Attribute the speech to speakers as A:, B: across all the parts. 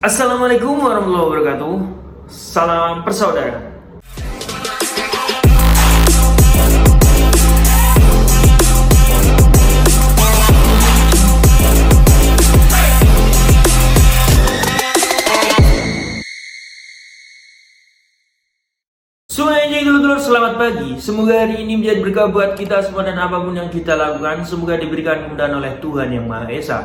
A: Assalamualaikum warahmatullahi wabarakatuh. Salam persaudara. Semuanya dulur-dulur, selamat pagi. Semoga hari ini menjadi berkah buat kita semua dan apapun yang kita lakukan, semoga diberikan kemudahan oleh Tuhan Yang Maha Esa.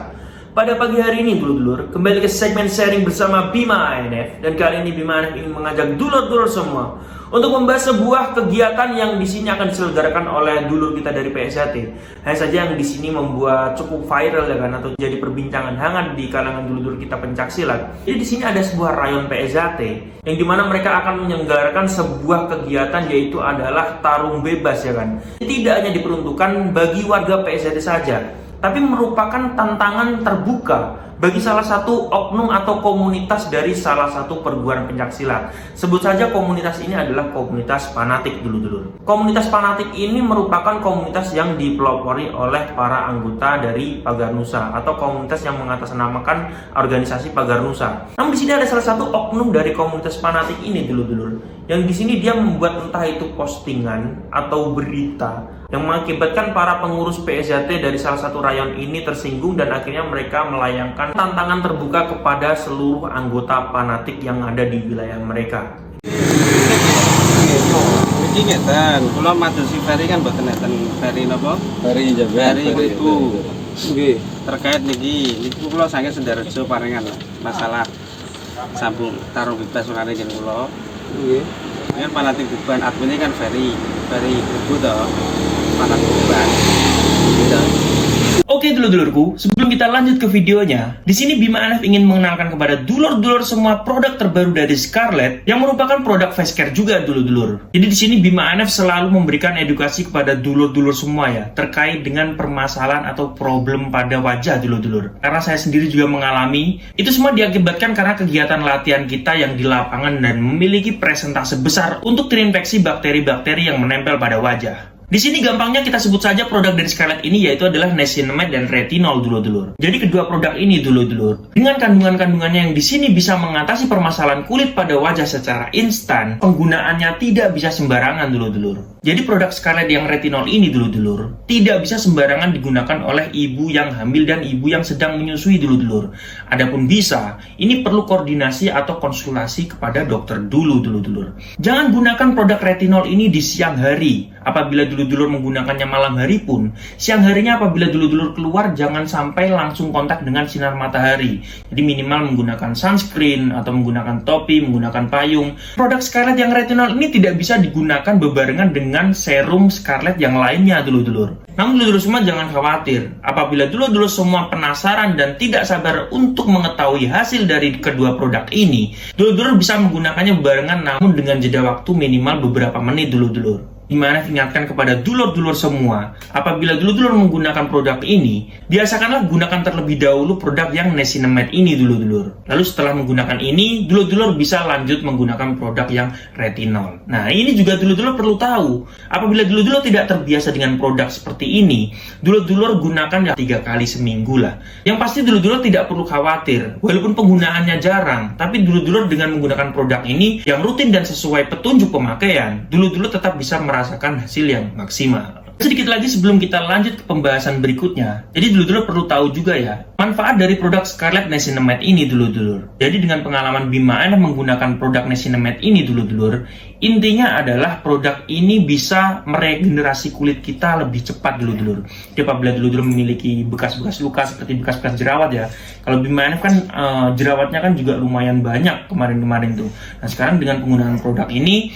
A: Pada pagi hari ini dulur-dulur, kembali ke segmen sharing bersama Bima ANF. Dan kali ini Bima ANF ingin mengajak dulur-dulur semua untuk membahas sebuah kegiatan yang di sini akan diselenggarakan oleh dulur kita dari PSAT. Hanya saja yang di sini membuat cukup viral ya kan, atau jadi perbincangan hangat di kalangan dulur-dulur kita pencaksilat. Jadi di sini ada sebuah rayon PSAT yang dimana mereka akan menyelenggarakan sebuah kegiatan, yaitu adalah tarung bebas ya kan. Tidak hanya diperuntukkan bagi warga PSAT saja, tapi merupakan tantangan terbuka bagi salah satu oknum atau komunitas dari salah satu perguruan pencaksilat. Sebut saja komunitas ini adalah komunitas fanatik dulur-dulur. Komunitas fanatik ini merupakan komunitas yang dipelopori oleh para anggota dari Pagar Nusa atau komunitas yang mengatasnamakan organisasi Pagar Nusa. Namun di sini ada salah satu oknum dari komunitas fanatik ini dulur-dulur, yang di sini dia membuat entah itu postingan atau berita yang mengakibatkan para pengurus PSAT dari salah satu rayon ini tersinggung, dan akhirnya mereka melayangkan tantangan terbuka kepada seluruh anggota fanatik yang ada di wilayah mereka.
B: Iki ngeten, kula madosi Ferry kan mboten neten Ferry napa? Ferry itu. Nggih. Terkait niki kula saking Sendarejo paringan masalah sambung tarung bebas sunare jen kula. Nggih. Kan fanatik beban adminnya kan Ferry Gebu to. Fanatik beban. Gitu.
A: Oke dulur-dulurku, sebelum kita lanjut ke videonya, di sini Bima ANF ingin mengenalkan kepada dulur-dulur semua produk terbaru dari Scarlett yang merupakan produk face care juga dulur-dulur. Jadi di sini Bima ANF selalu memberikan edukasi kepada dulur-dulur semua ya, terkait dengan permasalahan atau problem pada wajah dulur-dulur. Karena saya sendiri juga mengalami, itu semua diakibatkan karena kegiatan latihan kita yang di lapangan dan memiliki presentase besar untuk terinfeksi bakteri-bakteri yang menempel pada wajah. Di sini gampangnya kita sebut saja produk dari Scarlett ini, yaitu adalah niacinamide dan retinol dulur-dulur. Jadi kedua produk ini dulur-dulur dengan kandungan-kandungannya yang di sini bisa mengatasi permasalahan kulit pada wajah secara instan. Penggunaannya tidak bisa sembarangan dulur-dulur. Jadi produk Scarlett yang retinol ini dulur-dulur tidak bisa sembarangan digunakan oleh ibu yang hamil dan ibu yang sedang menyusui dulur-dulur. Adapun bisa, ini perlu koordinasi atau konsultasi kepada dokter dulu dulur-dulur. Jangan gunakan produk retinol ini di siang hari. Apabila dulur-dulur menggunakannya malam hari pun, siang harinya apabila dulur-dulur keluar jangan sampai langsung kontak dengan sinar matahari. Jadi minimal menggunakan sunscreen atau menggunakan topi, menggunakan payung. Produk Scarlett yang retinol ini tidak bisa digunakan bebarengan dengan serum Scarlett yang lainnya dulur-dulur. Namun dulur-dulur semua jangan khawatir. Apabila dulur-dulur semua penasaran dan tidak sabar untuk mengetahui hasil dari kedua produk ini, dulur-dulur bisa menggunakannya bebarengan namun dengan jeda waktu minimal beberapa menit dulur-dulur. Dimana ingatkan kepada dulur-dulur semua, apabila dulur-dulur menggunakan produk ini, biasakanlah gunakan terlebih dahulu produk yang niacinamide ini dulur-dulur. Lalu setelah menggunakan ini, dulur-dulur bisa lanjut menggunakan produk yang retinol. Nah, ini juga dulur-dulur perlu tahu. Apabila dulur-dulur tidak terbiasa dengan produk seperti ini, dulur-dulur gunakan 3 kali seminggu lah. Yang pasti dulur-dulur tidak perlu khawatir. Walaupun penggunaannya jarang, tapi dulur-dulur dengan menggunakan produk ini yang rutin dan sesuai petunjuk pemakaian, dulur-dulur tetap bisa merasakan hasil yang maksimal. Sedikit lagi sebelum kita lanjut ke pembahasan berikutnya, jadi dulur-dulur perlu tahu juga ya, manfaat dari produk Scarlett niacinamide ini dulur-dulur. Jadi dengan pengalaman Bima ANF menggunakan produk niacinamide ini dulur-dulur, intinya adalah produk ini bisa meregenerasi kulit kita lebih cepat dulur-dulur. Jadi apabila dulur-dulur memiliki bekas-bekas luka seperti bekas-bekas jerawat ya, kalau Bima ANF kan jerawatnya kan juga lumayan banyak kemarin-kemarin tuh. Nah sekarang dengan penggunaan produk ini,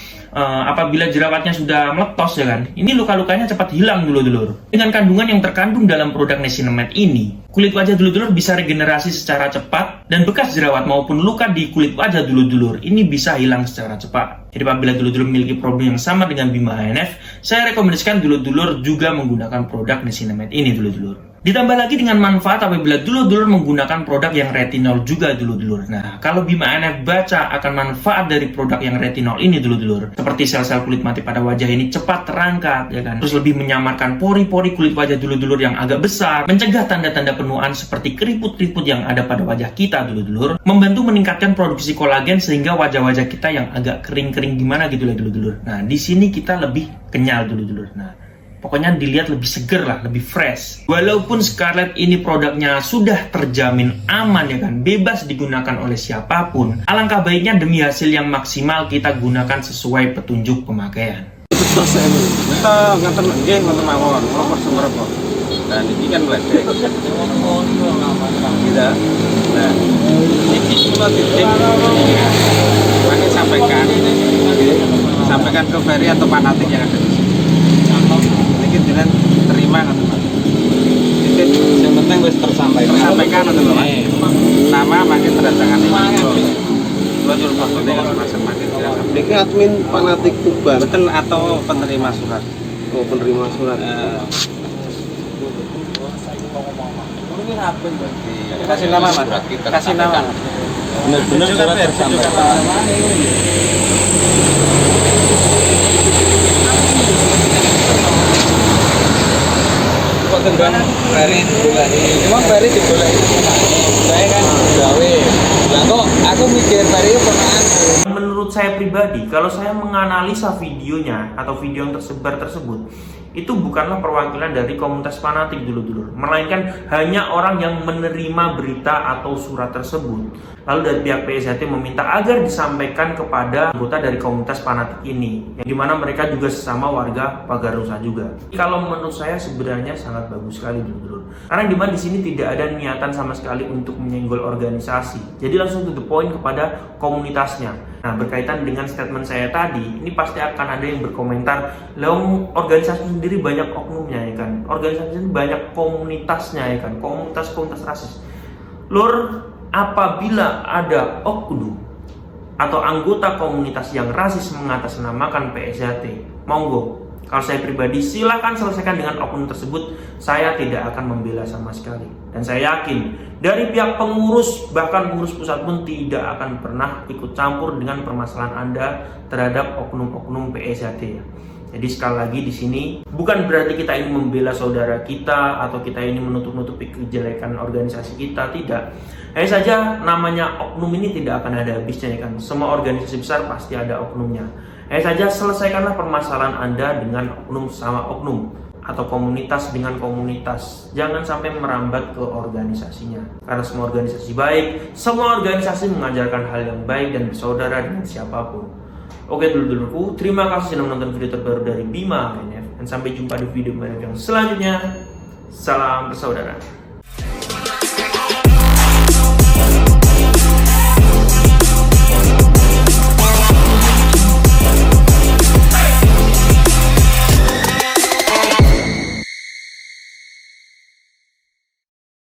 A: apabila jerawatnya sudah meletos ya kan, ini luka-lukanya cepat hilang dulur-dulur. Dengan kandungan yang terkandung dalam produk niacinamide ini, kulit wajah dulur-dulur bisa regenerasi secara cepat, dan bekas jerawat maupun luka di kulit wajah dulur-dulur ini bisa hilang secara cepat. Jadi apabila dulur-dulur memiliki problem yang sama dengan Bima ANF, saya rekomendasikan dulur-dulur juga menggunakan produk niacinamide ini dulur-dulur. Ditambah lagi dengan manfaat apabila dulur-dulur menggunakan produk yang retinol juga dulur-dulur. Nah, kalau Bima ANF baca akan manfaat dari produk yang retinol ini dulur-dulur, seperti sel-sel kulit mati pada wajah ini cepat terangkat, ya kan? Terus lebih menyamarkan pori-pori kulit wajah dulur-dulur yang agak besar, mencegah tanda-tanda penuaan seperti keriput-keriput yang ada pada wajah kita dulur-dulur, membantu meningkatkan produksi kolagen sehingga wajah-wajah kita yang agak kering-kering gimana gitu lah dulur-dulur. Nah, di sini kita lebih kenyal dulur-dulur. Nah, pokoknya dilihat lebih seger lah, lebih fresh. Walaupun Scarlett ini produknya sudah terjamin aman ya kan, bebas digunakan oleh siapapun, alangkah baiknya demi hasil yang maksimal kita gunakan sesuai petunjuk pemakaian.
B: Kita ngeten nggih ngoten mawon, nomor seberapa. Nah, ini kan bledek. Tidak. Nah, ini kula titip. Mari sampaikan ke Ferry atau fanatik yang ada di sini. Ini jenengan terima ngoten Pak. Titip yang penting wis tersampaikan ngoten lho Pak. Nama makin terdatangane. Kula nyuwun foto dengan makin
C: Niki admin fanatik Tuban.
B: betul atau penerima surat.
C: Oh, penerima surat.
B: Kasih nama Mas. Kasih nama.
C: Benar-benar surat tersampaikan.
B: Kok tenggang Ferry digoleki. Emang Ferry digoleki. Saya kan gawe. Lah kok aku mikir Ferry pernah.
A: Menurut saya pribadi, kalau saya menganalisa videonya atau video yang tersebar tersebut, itu bukanlah perwakilan dari komunitas fanatik dulur-dulur, melainkan hanya orang yang menerima berita atau surat tersebut. Lalu dari pihak PSHT meminta agar disampaikan kepada anggota dari komunitas fanatik ini, yang dimana mereka juga sesama warga Pagar Rusa juga. Kalau menurut saya sebenarnya sangat bagus sekali dulur-dulur, karena dimana di sini tidak ada niatan sama sekali untuk menyenggol organisasi. Jadi langsung to the point kepada komunitasnya. Nah, berkaitan dengan statement saya tadi, ini pasti akan ada yang berkomentar, "Lah, organisasi sendiri banyak oknumnya ya kan, organisasi sendiri banyak komunitasnya ya kan, komunitas rasis." Lur, apabila ada oknum atau anggota komunitas yang rasis mengatasnamakan PSHT, monggo. Kalau saya pribadi, silakan selesaikan dengan oknum tersebut. Saya tidak akan membela sama sekali. Dan saya yakin, dari pihak pengurus, bahkan pengurus pusat pun tidak akan pernah ikut campur dengan permasalahan Anda terhadap oknum-oknum PSHT. Jadi sekali lagi di sini, bukan berarti kita ini membela saudara kita, atau kita ini menutup-nutupi kejelekan organisasi kita, tidak. Hanya saja namanya oknum ini tidak akan ada habisnya ya kan. Semua organisasi besar pasti ada oknumnya. Hanya saja selesaikanlah permasalahan Anda dengan oknum sama oknum, atau komunitas dengan komunitas. Jangan sampai merambat ke organisasinya. Karena semua organisasi baik, semua organisasi mengajarkan hal yang baik dan bersaudara dengan siapapun. Oke dulur-dulurku, terima kasih sudah menonton video terbaru dari Bima NF, dan sampai jumpa di video yang selanjutnya. Salam bersaudara.